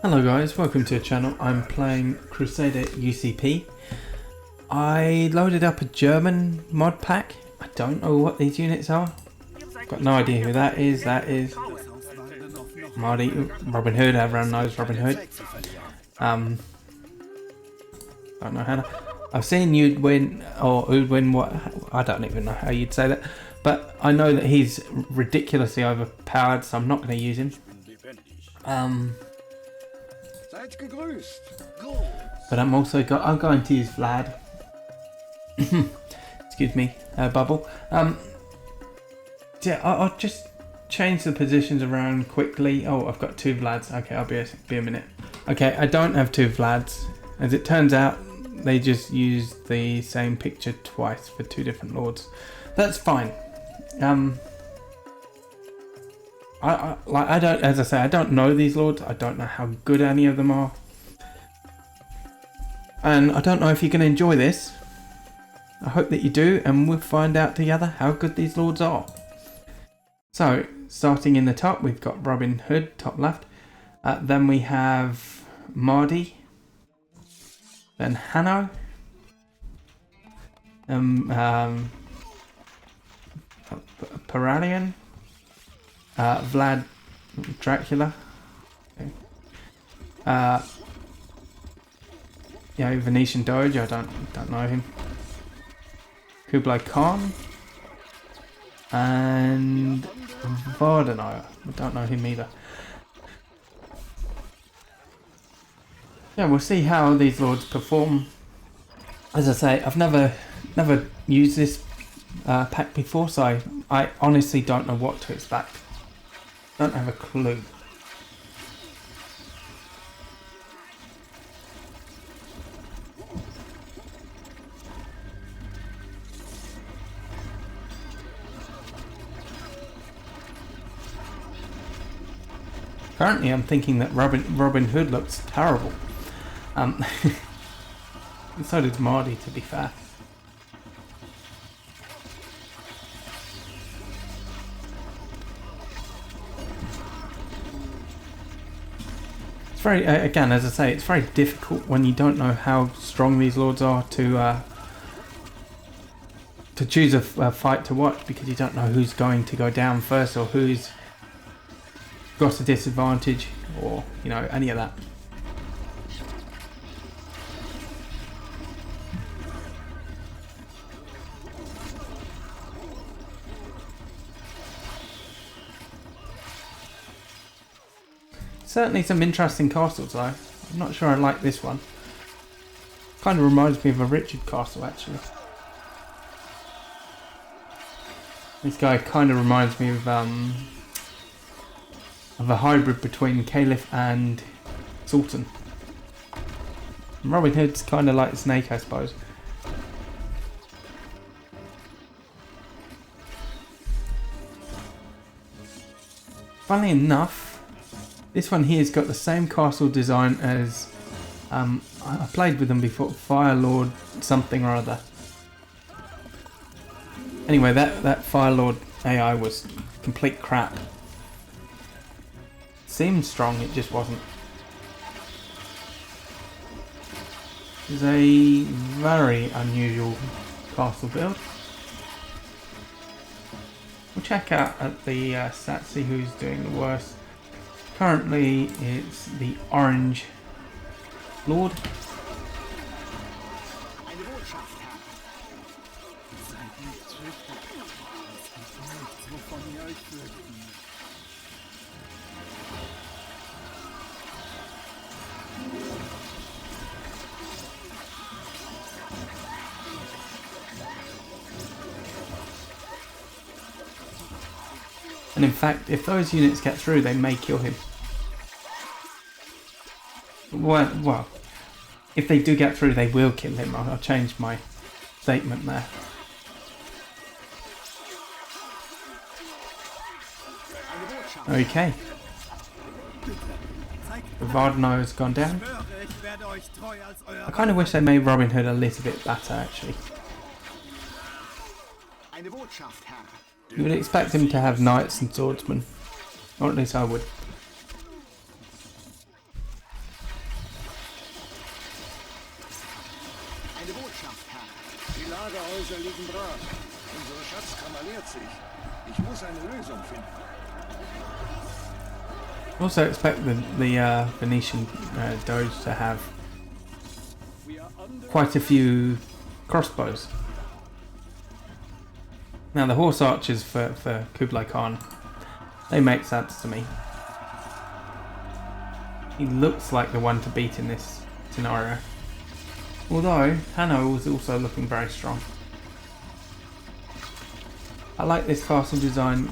Hello guys, welcome to the channel. I'm playing Crusader UCP. I loaded up a German mod pack. I don't know what these units are. Got no idea who that is. That is Marty, Robin Hood. Everyone knows Robin Hood. Don't know how to. I've seen you'd win or who'd win what. I don't even know how you'd say that. But I know that he's ridiculously overpowered, so I'm not going to use him. But I'm going to use Vlad. Excuse me, bubble. Yeah, I'll just change the positions around quickly. Oh, I've got two Vlads. Okay, I'll be a minute. Okay, I don't have two Vlads. As it turns out, they just used the same picture twice for two different lords. That's fine. I don't, as I say, I don't know these lords. I don't know how good any of them are. And I don't know if you're going to enjoy this. I hope that you do, and we'll find out together how good these lords are. So, starting in the top, we've got Robin Hood, top left. Then we have Mardi. Then Hanno. Paralian. Vlad Dracula. Okay. Yeah, Venetian Doge, I don't know him. Kublai Khan. And Vardenau, I don't know him either. Yeah, we'll see how these lords perform. As I say, I've never used this pack before, so I honestly don't know what to expect. Don't have a clue. Currently, I'm thinking that Robin Hood looks terrible. And so did Mardi, to be fair. It's very, again, as I say, it's very difficult when you don't know how strong these lords are to choose a fight to watch, because you don't know who's going to go down first or who's got a disadvantage, or any of that. Certainly some interesting castles though. I'm not sure I like this one. Kind of reminds me of a Richard castle actually. This guy kind of reminds me of a hybrid between Caliph and Sultan. Robin Hood's kind of like Snake, I suppose. Funnily enough, this one here's got the same castle design as I played with them before, Fire Lord something or other. Anyway, that Fire Lord AI was complete crap. Seemed strong, it just wasn't. It's a very unusual castle build. We'll check out at the stats, see who's doing the worst. Currently it's the Orange Lord. And in fact, if those units get through, they may kill him. Well, if they do get through, they will kill him. I'll change my statement there. Okay. Vardenau has gone down. I kind of wish they made Robin Hood a little bit better, actually. You would expect him to have knights and swordsmen. Or at least I would. Die Lagerhäuser liegen brach. Unsere Schatzkammer leert sich. Ich muss eine Lösung finden. Also expect the Venetian Doge to have quite a few crossbows. Now the horse archers for Kublai Khan, they make sense to me. He looks like the one to beat in this scenario. Although Hanno was also looking very strong. I like this castle design.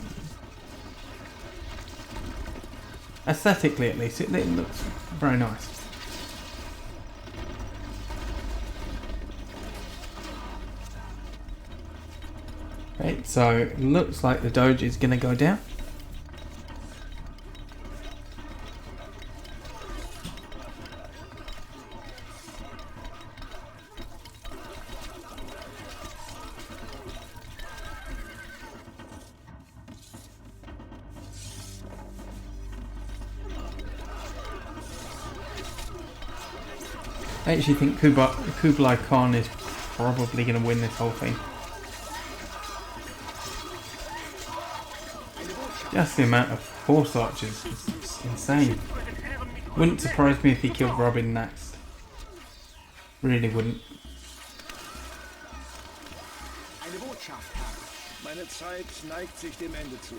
Aesthetically at least, it looks very nice. Right, so it looks like the Doge is going to go down. I actually think Kublai Khan is probably going to win this whole thing. Just the amount of horse archers is insane. Wouldn't surprise me if he killed Robin next. Really wouldn't. Eine Botschaft, Herr. Meine Zeit neigt sich dem Ende zu.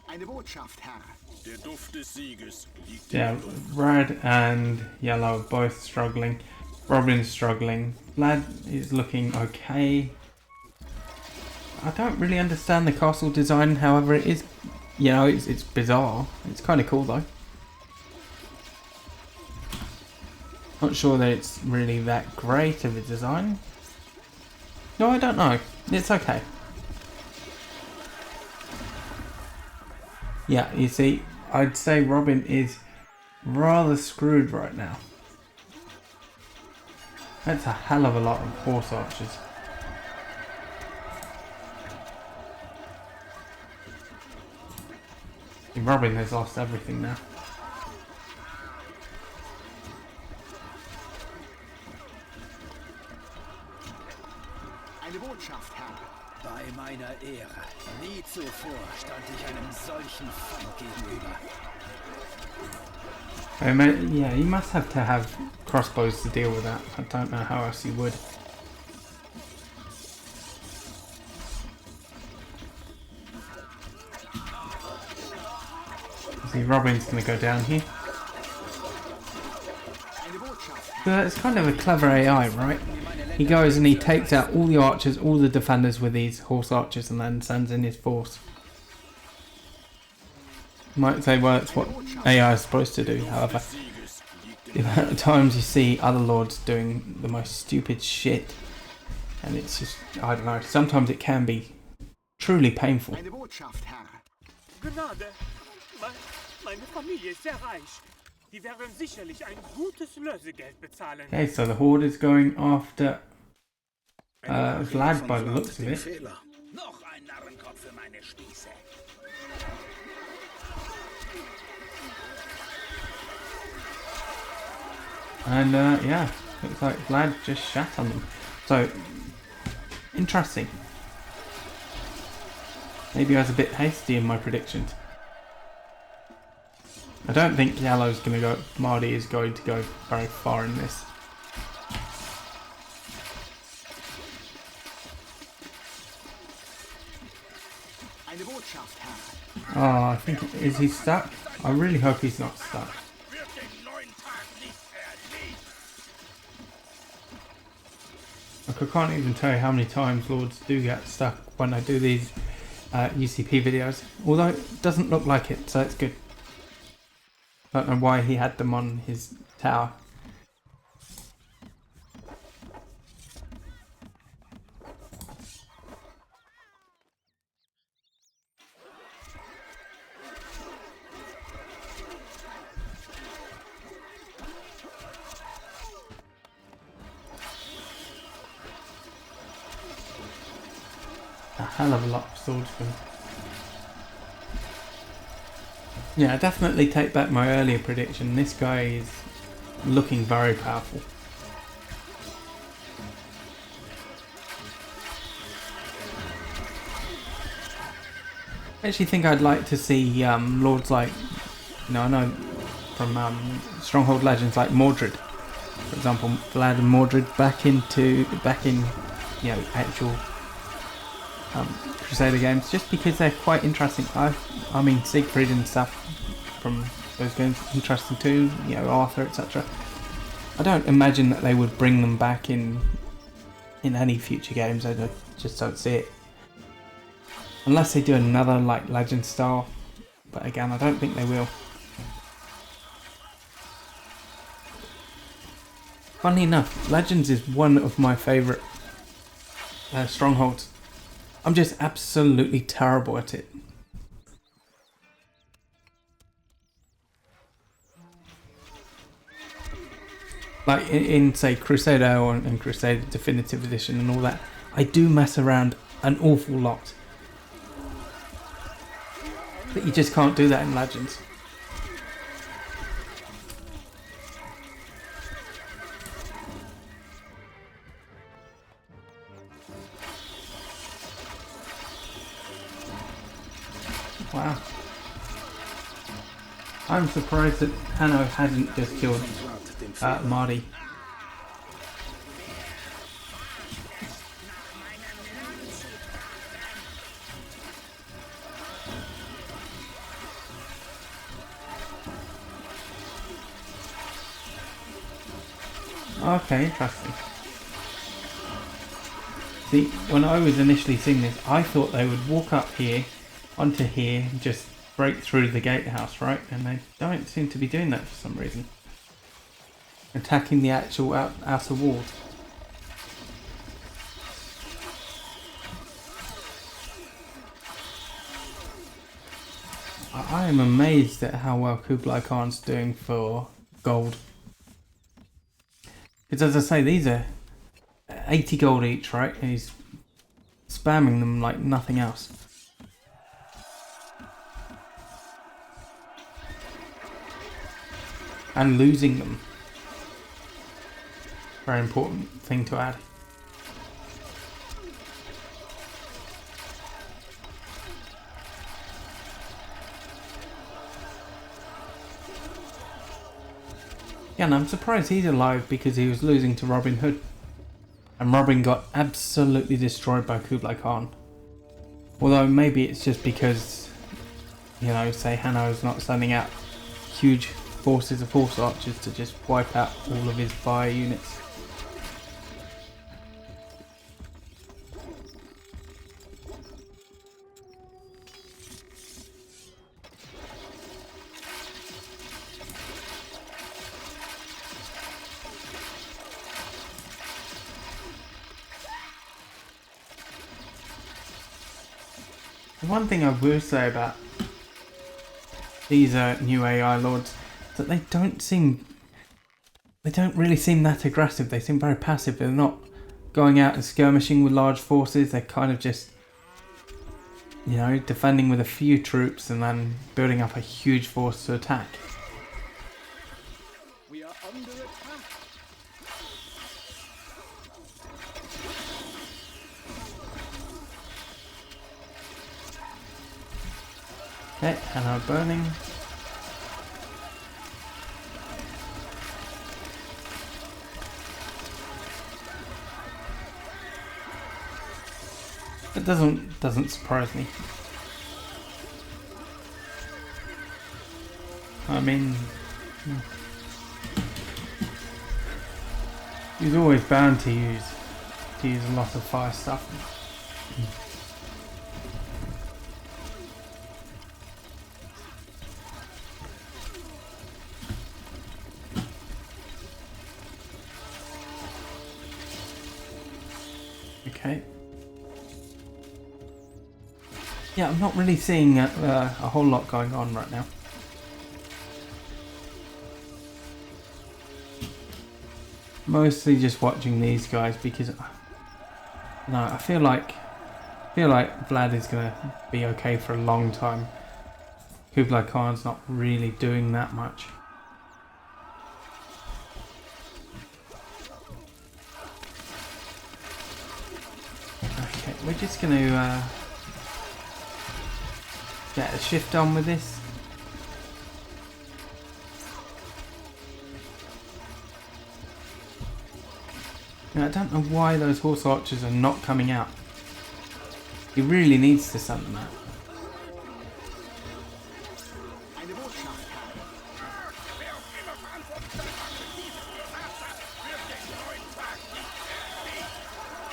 Eine Botschaft, Herr. Der Duft des Sieges liegt Yeah, red and yellow are both struggling. Robin's struggling. Vlad is looking okay. I don't really understand the castle design, however it is, you know, it's bizarre. It's kind of cool though. Not sure that it's really that great of a design. No, I don't know. It's okay. Yeah, you see, I'd say Robin is rather screwed right now. That's a hell of a lot of horse archers. Robin has lost everything now. Eine Botschaft, Herr. Bei meiner Ehre. Nie zuvor stand ich einem solchen Feind gegenüber. Yeah, you must have to have crossbows to deal with that. I don't know how else you would. See, Robin's going to go down here. So it's kind of a clever AI, right? He goes and he takes out all the archers, all the defenders with these horse archers, and then sends in his force. You might say, well, it's what AI is supposed to do, however. The amount of times you see other lords doing the most stupid shit, and it's just, I don't know, sometimes it can be truly painful. Eine Botschaft, Herr. Gnade, meine Familie ist sehr reich. Die werden sicherlich ein gutes Lösegeld bezahlen. Okay, so the horde is going after Vlad by the looks of it. Noch ein Narrenkopf für meine Spieße. And yeah, looks like Vlad just shat on them. So, interesting. Maybe I was a bit hasty in my predictions. I don't think Yellow's going to go, Marty is going to go very far in this. Eine Botschaft, Herr. Oh, I think, is he stuck? I really hope he's not stuck. Like, I can't even tell you how many times lords do get stuck when I do these UCP videos. Although it doesn't look like it, so it's good. I don't know why he had them on his tower. A hell of a lot of swordsmen. Yeah, I definitely take back my earlier prediction. This guy is looking very powerful. I actually think I'd like to see lords like, I know from Stronghold Legends like Mordred, for example, Vlad and Mordred back in, actual Crusader games, just because they're quite interesting. I mean Siegfried and stuff from those games interesting too, Arthur, etc. I don't imagine that they would bring them back in any future games. I just don't see it. Unless they do another like Legend style, but again I don't think they will. Funnily enough, Legends is one of my favourite strongholds. I'm just absolutely terrible at it. Like in say Crusader and Crusader Definitive Edition and all that, I do mess around an awful lot. But you just can't do that in Legends. Wow. I'm surprised that Hanno hadn't just killed Marty. Okay, interesting. See, when I was initially seeing this, I thought they would walk up here, onto here, and just break through the gatehouse, right? And they don't seem to be doing that for some reason. Attacking the actual outer walls. I am amazed at how well Kublai Khan's doing for gold. Because as I say, these are 80 gold each, right? And he's spamming them like nothing else. And losing them. Very important thing to add. Yeah, and I'm surprised he's alive because he was losing to Robin Hood. And Robin got absolutely destroyed by Kublai Khan. Although maybe it's just because, say Hanno's not sending out huge forces of horse archers to just wipe out all of his fire units. One thing I will say about these new AI lords is that they don't really seem that aggressive. They seem very passive. They're not going out and skirmishing with large forces. They're kind of just, defending with a few troops and then building up a huge force to attack. We are under attack. Okay, and our burning. It doesn't surprise me. I mean, he's always bound to use a lot of fire stuff. Okay. Yeah, I'm not really seeing a whole lot going on right now. Mostly just watching these guys because I feel like Vlad is gonna be okay for a long time. Kublai Khan's not really doing that much. Okay, we're just going to get a shift on with this. Now, I don't know why those horse archers are not coming out. He really needs to send them out.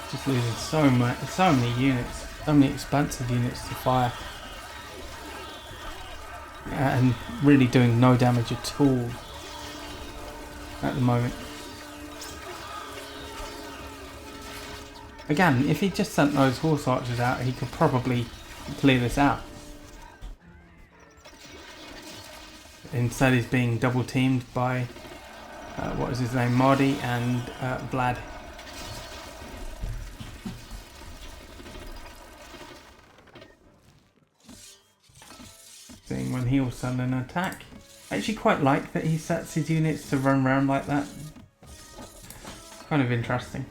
Just losing so many units, so many expensive units to fire, and really doing no damage at all at the moment. Again, if he just sent those horse archers out, he could probably clear this out. Instead, he's being double teamed by what is his name, Mardi and Vlad. Seeing when he'll send an attack. I actually quite like that he sets his units to run around like that. Kind of interesting.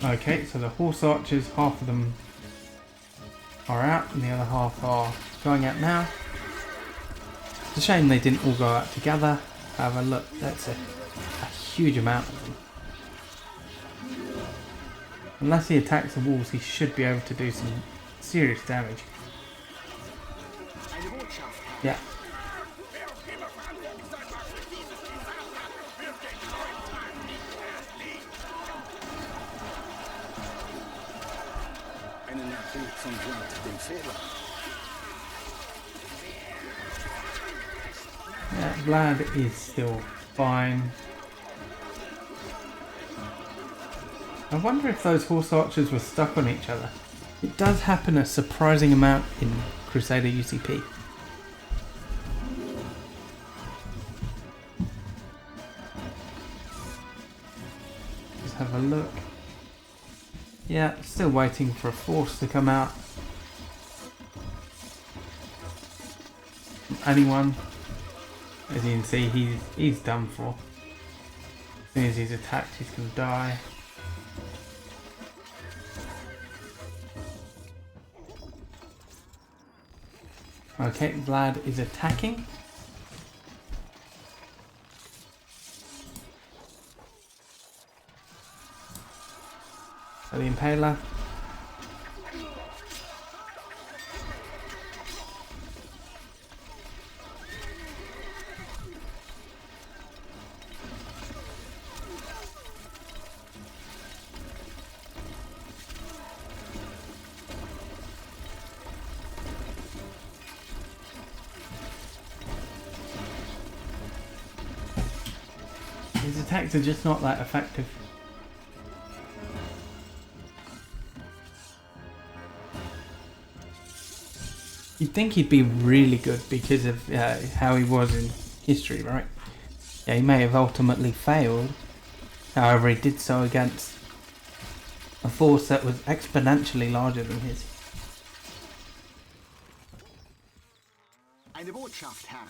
Okay, so the horse archers, half of them are out and the other half are going out now. It's a shame they didn't all go out together. Have a look, that's a huge amount of them. Unless he attacks the walls, he should be able to do some serious damage. Yeah. Yeah, Vlad is still fine. I wonder if those horse archers were stuck on each other. It does happen a surprising amount in Crusader UCP. Just have a look. Yeah, still waiting for a force to come out. Anyone. As you can see, he's done for. As soon as he's attacked, he's going to die. Okay, Vlad is attacking. So the Impaler. His attacks are just not that effective. You'd think he'd be really good because of how he was in history, right? Yeah, he may have ultimately failed. However, he did so against a force that was exponentially larger than his. Eine Botschaft, Herr.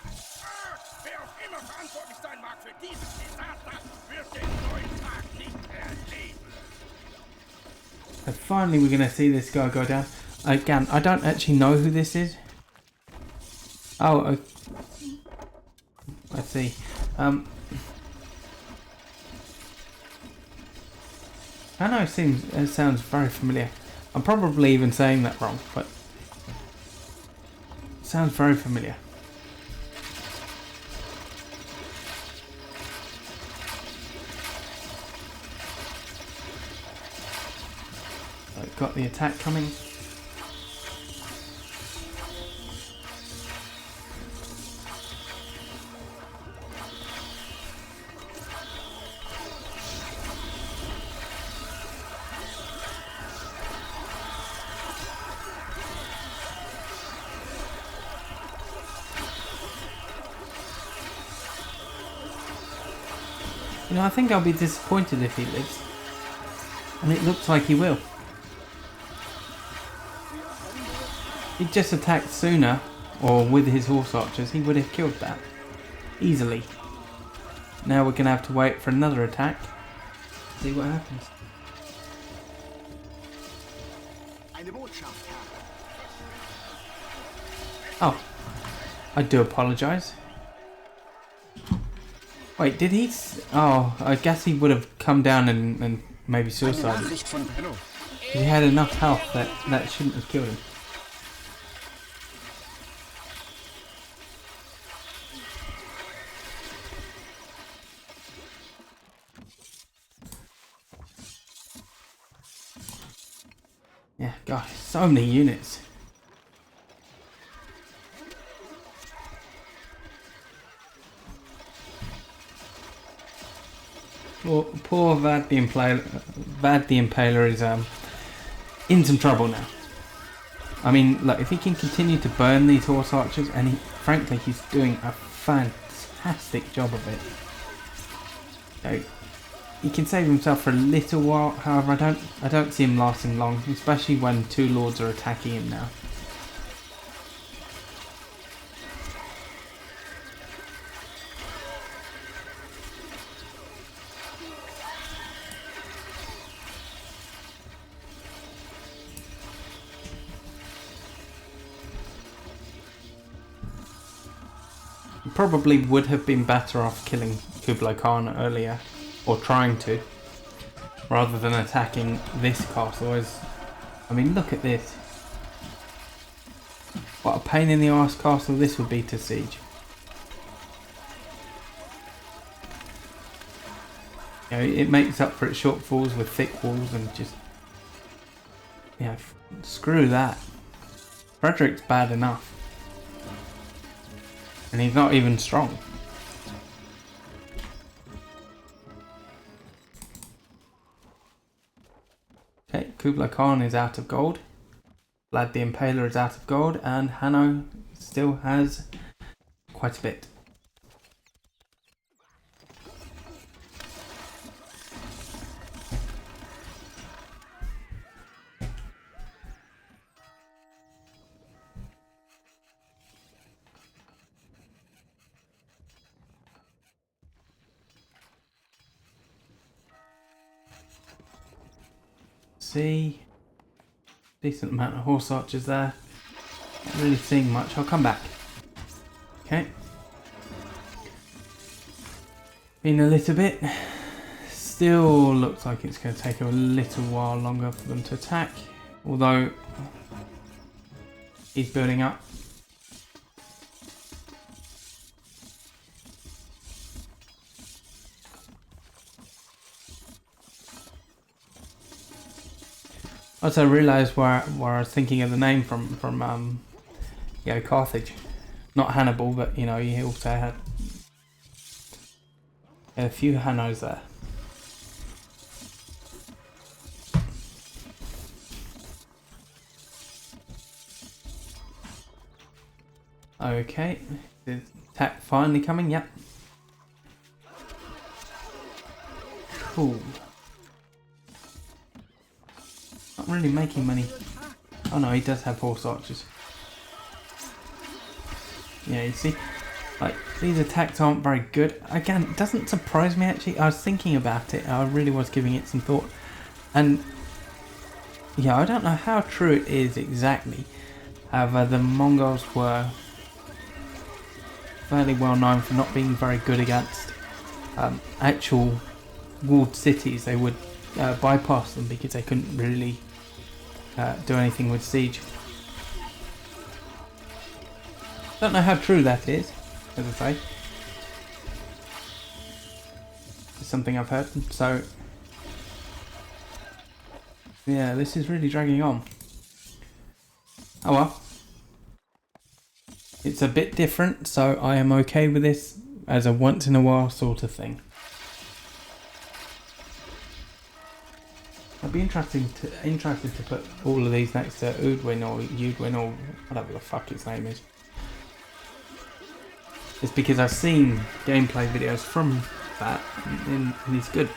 Wer auch immer verantwortlich sein mag für dieses Desaster, wird den neuen Tag nicht erleben. So finally we're going to see this guy go down. Again, I don't actually know who this is. Oh, let's see. I know it sounds very familiar. I'm probably even saying that wrong, but it sounds very familiar. I've got the attack coming. You know, I think I'll be disappointed if he lives. And it looks like he will. He just attacked sooner, or with his horse archers, he would have killed that easily. Now we're going to have to wait for another attack. See what happens. Oh, I do apologise. Wait, did he? Oh, I guess he would have come down and maybe suicided. He had enough health that shouldn't have killed him. Yeah, gosh, so many units. Poor Vad the Impaler is in some trouble now. I mean, look, if he can continue to burn these horse archers, and frankly, he's doing a fantastic job of it. So, he can save himself for a little while. However, I don't see him lasting long, especially when two lords are attacking him now. Probably would have been better off killing Kublai Khan earlier, or trying to, rather than attacking this castle. I mean, look at this. What a pain in the arse castle this would be to siege. You know, it makes up for its shortfalls with thick walls and just, yeah, screw that. Frederick's bad enough. And he's not even strong. Okay, Kublai Khan is out of gold. Vlad the Impaler is out of gold. And Hanno still has quite a bit. See, decent amount of horse archers there. Not really seeing much. I'll come back. Okay. Been a little bit. Still looks like it's going to take a little while longer for them to attack. Although he's building up. Also realised where I was thinking of the name from you know, Carthage, not Hannibal, but you know, he also had a few Hannos there. Okay, the attack finally coming. Yep. Cool. Not really making money. Oh no, he does have horse archers. Yeah, you see, like, these attacks aren't very good. Again, it doesn't surprise me actually. I was thinking about it. I really was giving it some thought. And yeah, I don't know how true it is exactly. However, the Mongols were fairly well known for not being very good against actual walled cities. They would bypass them because they couldn't really do anything with siege. Don't know how true that is, as I say. It's something I've heard. So yeah, this is really dragging on. Oh well. It's a bit different, so I am okay with this as a once in a while sort of thing. I'd be interested to put all of these next to Udwin or Udwin or whatever the fuck its name is. It's because I've seen gameplay videos from that and he's good.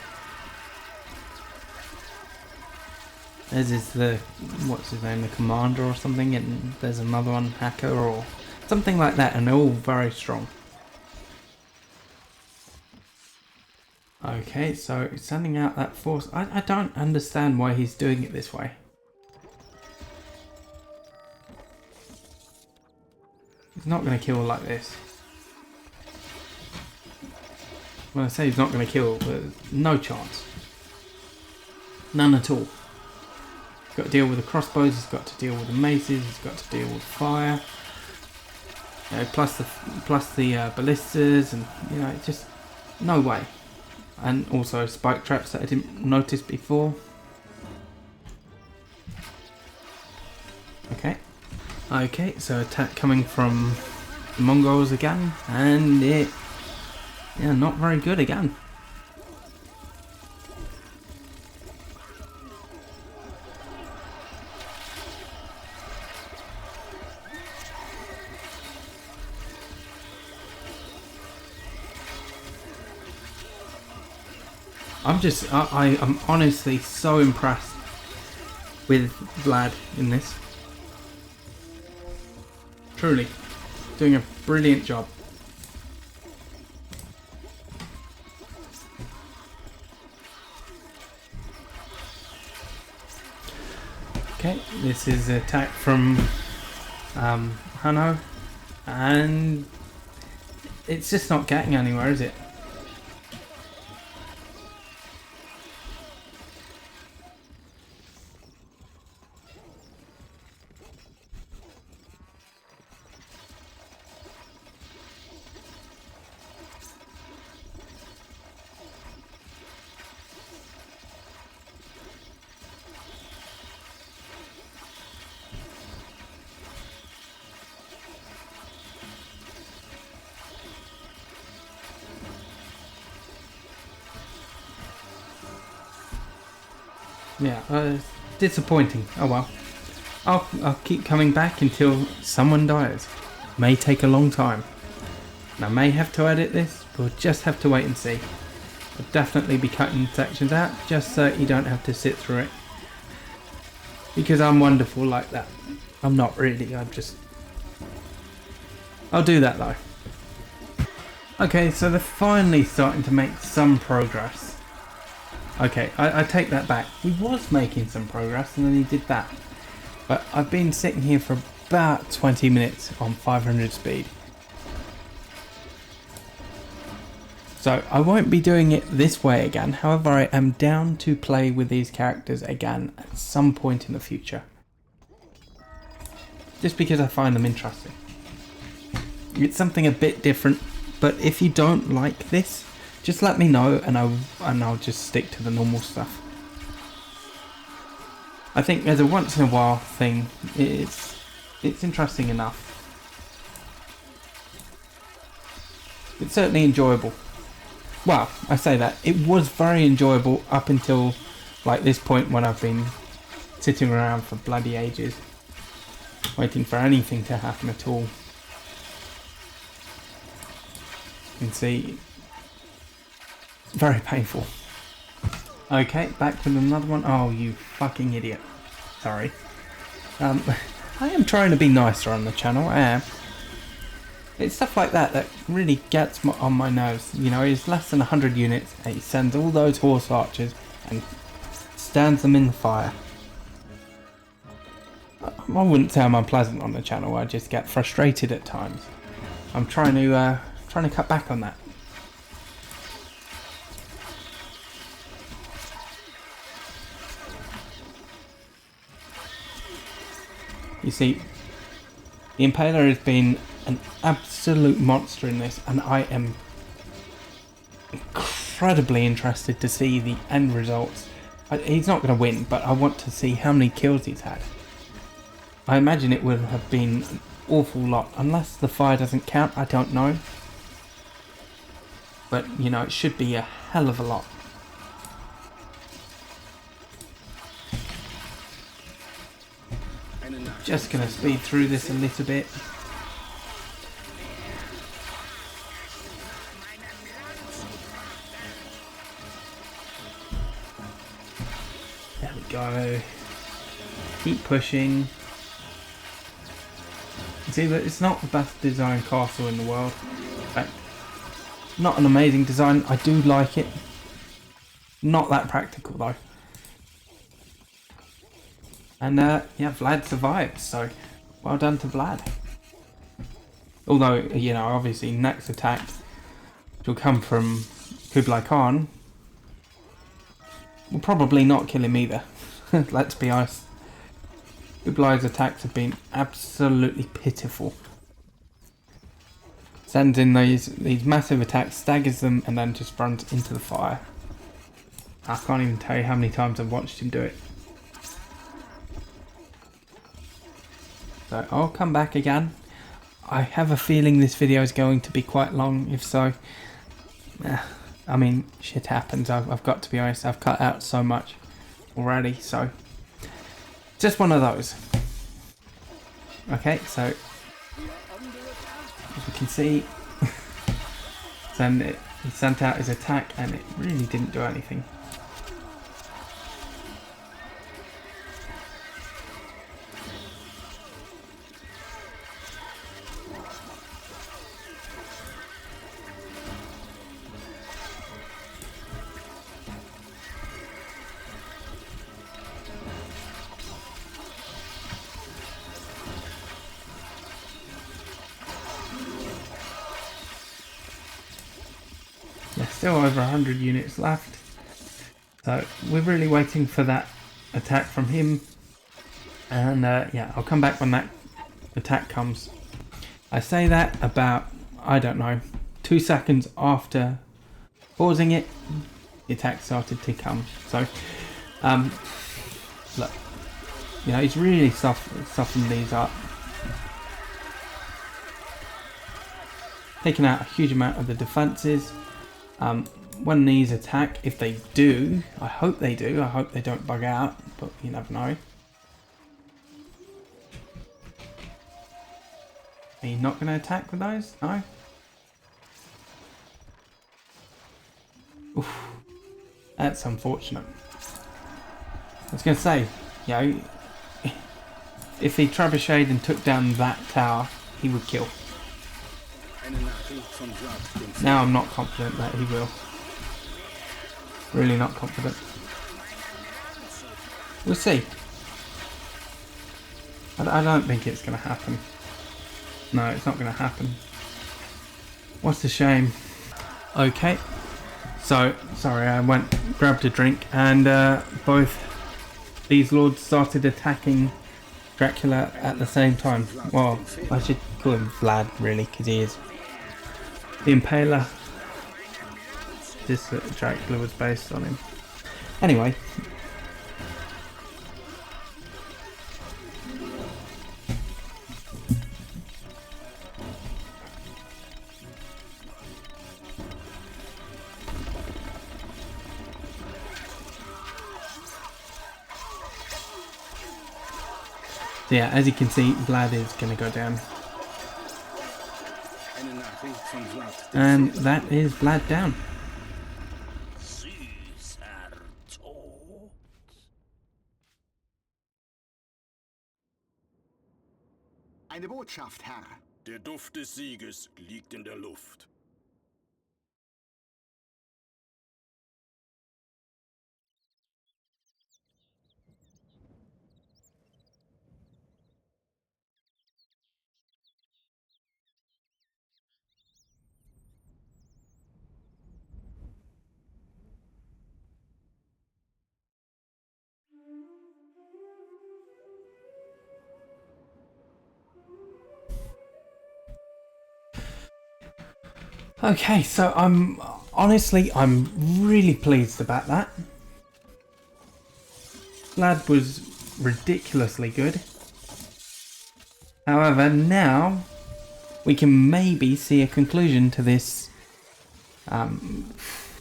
as is the, what's his name, the commander or something, and there's another one, hacker or something like that, and they're all very strong. Okay, so sending out that force, I don't understand why he's doing it this way. He's not going to kill like this. Well, I say he's not going to kill, but no chance. None at all. He's got to deal with the crossbows, he's got to deal with the maces, he's got to deal with fire. Plus the ballistas, and you know, just no way. And also spike traps that I didn't notice before. Okay, so attack coming from the Mongols again, and it, yeah, not very good again. I'm honestly so impressed with Vlad in this. Truly, doing a brilliant job. Okay, this is the attack from Hanno, and it's just not getting anywhere, is it? Yeah, disappointing. Oh well. I'll keep coming back until someone dies. May take a long time. And I may have to edit this, we'll just have to wait and see. I'll definitely be cutting sections out, just so you don't have to sit through it. Because I'm wonderful like that. I'm not really, I'll do that though. Okay, so they're finally starting to make some progress. Okay, I take that back. He was making some progress and then he did that. But I've been sitting here for about 20 minutes on 500 speed. So I won't be doing it this way again. However, I am down to play with these characters again at some point in the future. Just because I find them interesting. It's something a bit different, but if you don't like this, just let me know and I'll just stick to the normal stuff. I think as a once in a while thing, it's interesting enough. It's certainly enjoyable. Well, I say that. It was very enjoyable up until like this point when I've been sitting around for bloody ages, waiting for anything to happen at all. You can see, very painful. Okay, back with another one. Oh, you fucking idiot. Sorry. I am trying to be nicer on the channel, I am. It's stuff like that that really gets on my nerves. You know, he's less than 100 units and he sends all those horse archers and stands them in the fire. I wouldn't say I'm unpleasant on the channel, I just get frustrated at times. I'm trying to cut back on that. You see, the Impaler has been an absolute monster in this, and I am incredibly interested to see the end results. He's not going to win, but I want to see how many kills he's had. I imagine it would have been an awful lot, unless the fire doesn't count, I don't know. But, you know, it should be a hell of a lot. Just going to speed through this a little bit. There we go. Keep pushing. See, that it's not the best designed castle in the world. In fact, not an amazing design. I do like it. Not that practical though. And yeah, Vlad survived, so well done to Vlad. Although, you know, obviously next attack will come from Kublai Khan. Will probably not kill him either. Let's be honest. Kublai's attacks have been absolutely pitiful. Sends in these massive attacks, staggers them, and then just runs into the fire. I can't even tell you how many times I've watched him do it. So I'll come back again. I have a feeling this video is going to be quite long. If so, I mean, shit happens. I've got to be honest. I've cut out so much already, so just one of those. Okay, so as you can see, then he sent out his attack and it really didn't do anything. There's still over 100 units left, so we're really waiting for that attack from him, and yeah, I'll come back when that attack comes. I say that about, I don't know, 2 seconds after pausing it, the attack started to come. So look, you know, he's really softened these up, taking out a huge amount of the defences. When these attack, if they do, I hope they do, I hope they don't bug out, but you never know. Are you not going to attack with those? No? Oof. That's unfortunate. I was going to say, you know, if he trebucheted and took down that tower, he would kill. Now I'm not confident that he will. Really not confident. We'll see. I don't think it's going to happen. No, it's not going to happen. What's a shame. Okay. So, sorry, I grabbed a drink, and both these lords started attacking Dracula at the same time. Well, I should call him Vlad, really, because he is. The Impaler. This Dracula was based on him. Anyway. So yeah, as you can see, Vlad is going to go down. And that is Vlad down. Eine Botschaft, Herr. Der Duft des Sieges liegt in der Luft. Okay, so I'm really pleased about that. Vlad was ridiculously good. However, now we can maybe see a conclusion to this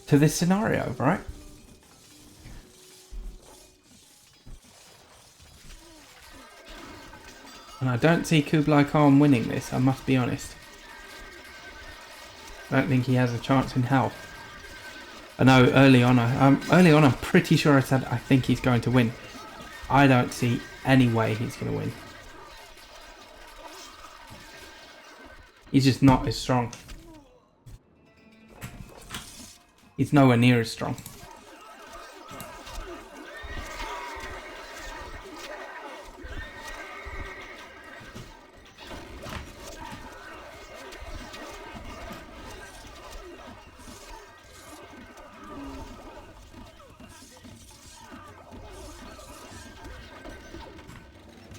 scenario, right? And I don't see Kublai Khan winning this, I must be honest. I don't think he has a chance in hell. I know early on I'm pretty sure I said I think he's going to win. I don't see any way he's going to win. He's just not as strong. He's nowhere near as strong.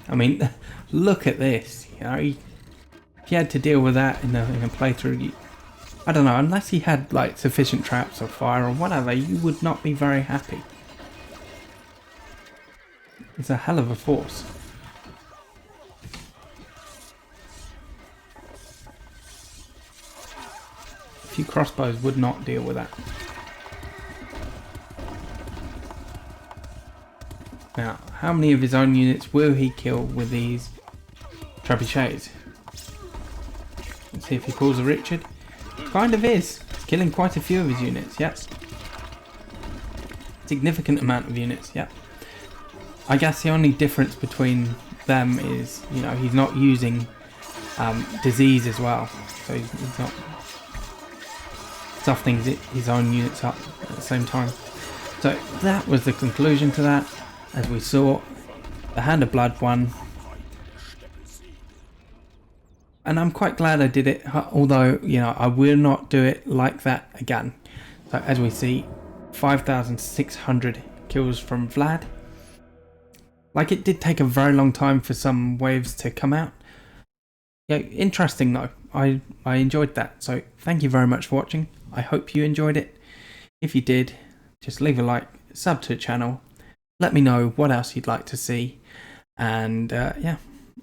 I mean, look at this. You know, if he had to deal with that in a playthrough, I don't know, unless he had like sufficient traps or fire or whatever, you would not be very happy. It's a hell of a force. A few crossbows would not deal with that. Now, how many of his own units will he kill with these trebuchets? Let's see if he pulls a Richard. Kind of is. He's killing quite a few of his units, yep. Significant amount of units, yep. I guess the only difference between them is, you know, he's not using disease as well. So he's not softening his own units up at the same time. So that was the conclusion to that. As we saw, the Hand of Blood won. And I'm quite glad I did it, although, you know, I will not do it like that again. So as we see, 5,600 kills from Vlad. Like, it did take a very long time for some waves to come out. Yeah, interesting though. I enjoyed that. So thank you very much for watching. I hope you enjoyed it. If you did, just leave a like, sub to the channel. Let me know what else you'd like to see. And yeah,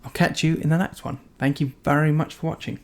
I'll catch you in the next one. Thank you very much for watching.